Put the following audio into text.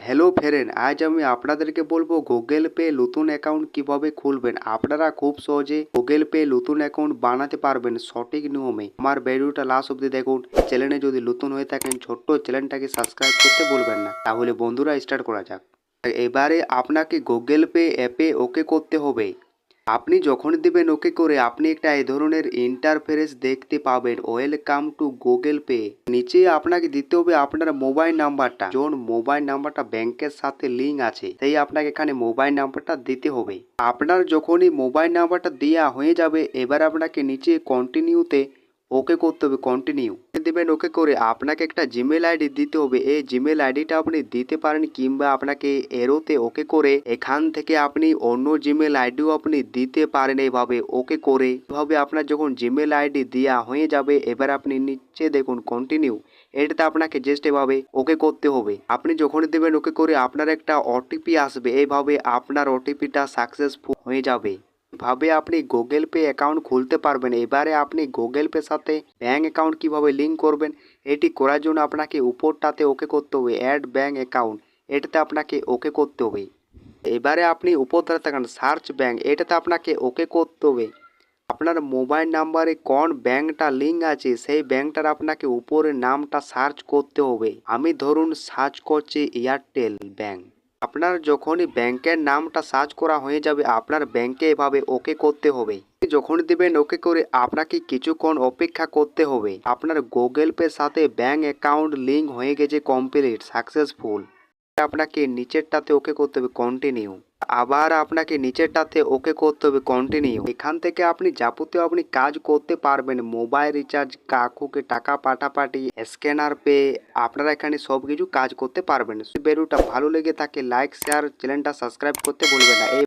Hello friend, আজ আমি আপনাদেরকে বলবো গুগল পে নতুন অ্যাকাউন্ট কিভাবে খুলবেন। আপনারা খুব সহজে গুগল পে নতুন অ্যাকাউন্ট বানাতে পারবেন সঠিক নিয়মে। আমার ভিডিওটা লাস্ট অব্দি দেখুন। চ্যানেলে যদি নতুন হয়ে থাকেন ছোট্ট চ্যানেলটাকে সাবস্ক্রাইব করতে ভুলবেন না। তাহলে বন্ধুরা স্টার্ট করা যাক। এবারে আপনাকে গুগল পে অ্যাপে ওকে করতে হবে। আপনি যখন দিবেন ওকে করে আপনি একটা এই ধরনের ইন্টারফেরেন্স দেখতে পাবেন, ওয়েলকাম টু গুগল পে। নিচে আপনাকে দিতে হবে আপনার মোবাইল নাম্বারটা, যোন মোবাইল নাম্বারটা ব্যাংকের সাথে লিঙ্ক আছে তাই আপনাকে এখানে মোবাইল নাম্বারটা দিতে হবে। আপনার যখনই মোবাইল নাম্বারটা দেওয়া হয়ে যাবে এবার আপনাকে নিচে কন্টিনিউতে ওকে করতে হবে। কন্টিনিউ দেবেন ওকে করে আপনাকে একটা জিমেল আইডি দিতে হবে। এই জিমেল আইডিটা আপনি দিতে পারেন কিংবা আপনাকে এরোতে ওকে করে এখান থেকে আপনি অন্য জিমেল আইডিও আপনি দিতে পারেন। এইভাবে ওকে করে এভাবে আপনার যখন জিমেল আইডি দেওয়া হয়ে যাবে এবার আপনি নিচে দেখুন কন্টিনিউ, এটাতে আপনাকে জাস্ট এভাবে ওকে করতে হবে। আপনি যখন দেবেন ওকে করে আপনার একটা ওটিপি আসবে, এইভাবে আপনার ওটিপিটা সাকসেসফুল হয়ে যাবে। ভাবে আপনি গুগল পে অ্যাকাউন্ট খুলতে পারবেন। এবারে আপনি গুগল পে সাথে ব্যাঙ্ক অ্যাকাউন্ট কিভাবে লিঙ্ক করবেন, এটি করার জন্য আপনাকে উপরটাতে ওকে করতে হবে অ্যাড ব্যাঙ্ক অ্যাকাউন্ট, এটাতে আপনাকে ওকে করতে হবে। এবারে আপনি উপরটাতে থাকেন সার্চ ব্যাঙ্ক, এটাতে আপনাকে ওকে করতে হবে। আপনার মোবাইল নাম্বারে কোন ব্যাঙ্কটা লিঙ্ক আছে সেই ব্যাঙ্কটার আপনাকে উপরে নামটা সার্চ করতে হবে। আমি ধরুন সার্চ করছি এয়ারটেল ব্যাঙ্ক। আপনার যখনই ব্যাংকের নামটা সার্চ করা হয়ে যাবে আপনার ব্যাংকে এভাবে ওকে করতে হবে। যখন দিবেন ওকে করে আপনাকে কিছুক্ষণ অপেক্ষা করতে হবে। আপনার গুগল পে সাথে ব্যাংক অ্যাকাউন্ট লিঙ্ক হয়ে গেছে কমপ্লিট সাকসেসফুল। আপনাকে নিচেরটাতে ওকে করতে হবে কন্টিনিউ, আবার আপনাকে নিচেরটাতে ওকে করতে হবে কন্টিনিউ। এখান থেকে আপনি যাবতীয় আপনি কাজ করতে পারবেন, মোবাইল রিচার্জ, কাকুকে টাকা পাঠাপাঠি, স্ক্যানার পে, আপনারা এখানে সব কিছু কাজ করতে পারবেন। ভিডিওটা ভালো লেগে থাকে লাইক শেয়ার চ্যানেলটা সাবস্ক্রাইব করতে ভুলবেন না। এই